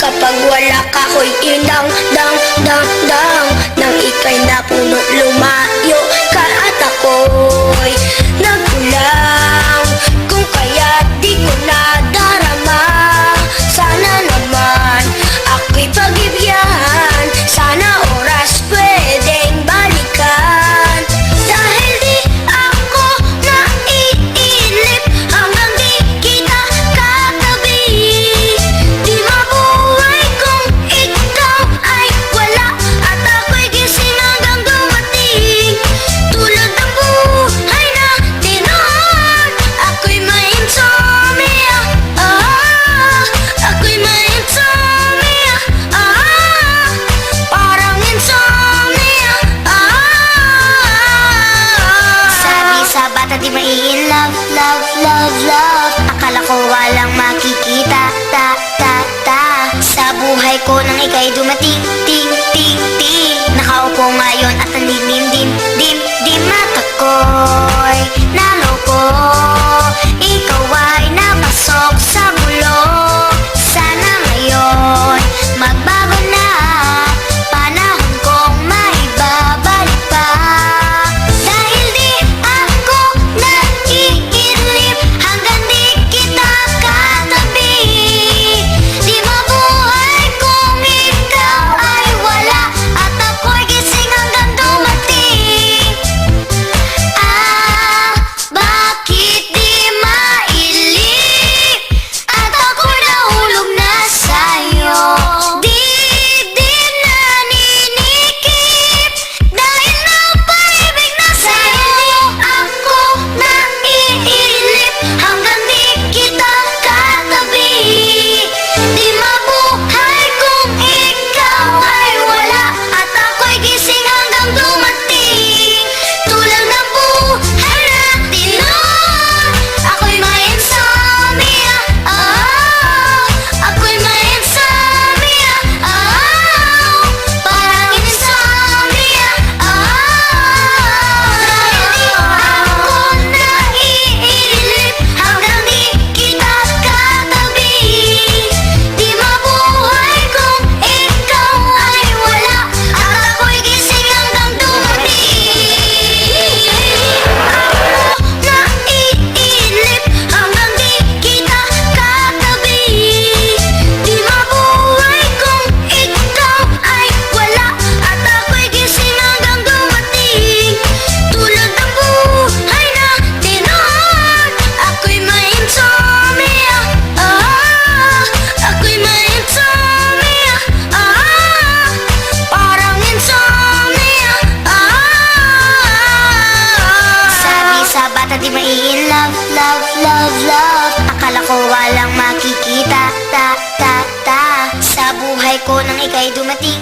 Kapag wala ka, ko'y inang dang dang dang. Nang ika'y napuno, lumayo ka at ako'y nagkulang. Kung kaya't di ko nadarama, sana naman ako'y pag-ibigyan. Sana oras pwedeng balikan. Dahil di ako naiinip hanggang di kita katabi. Di mabuhay kung ikaw ay wala at ako'y gising hanggang dumating. Tulad ng buhay natin noon, ako'y may insomnia. Ako'y may insomnia. Parang insomnia. Sabi sa bata di mai love, love, love, love. Akala ko walang makikita, ta, ta, ta. Sa buhay ko nang ika'y dumating, ting, ting, ting. Nakaupo ngayon at ang dim, dim, dim, dim. Mata ko'y naloko. Ikaw ay napasok sa bulok. Sana ngayon magbago na. Panahon kong maibabalik pa. Dahil di ako naiinip hanggang di kita katabi. Di mabuhay kung ikaw ay wala at ako'y gising hanggang dumating. Bakit di mailip at ako'y nahulog na sa'yo? Di din naninikip dahil napaibig na sa'yo. Ako naiinip hanggang di kita katabi. Di mabuhay kung ikaw ay wala at ako'y gising hanggang dumating. Tulad ng buhay natin noon, ako'y may insomnia. Ako'y may insomnia. Parang insomnia. Dahil di ako naiinip hanggang di kita katabi. Di mabuhay kung ikaw ay wala at ako'y gising hanggang dumating. Naiinip hanggang di kita katabi. Di mabuhay kung ikaw ay wala at ako'y gising hanggang dumating. Tulad ng buhay natin noon, ako'y may insomnia. Ako'y may insomnia. Parang insomnia. Sabi sa bata di mai love, love, love, love. Akala ko walang makikita, ta, ta, ta. Sa buhay ko nang ika'y dumating.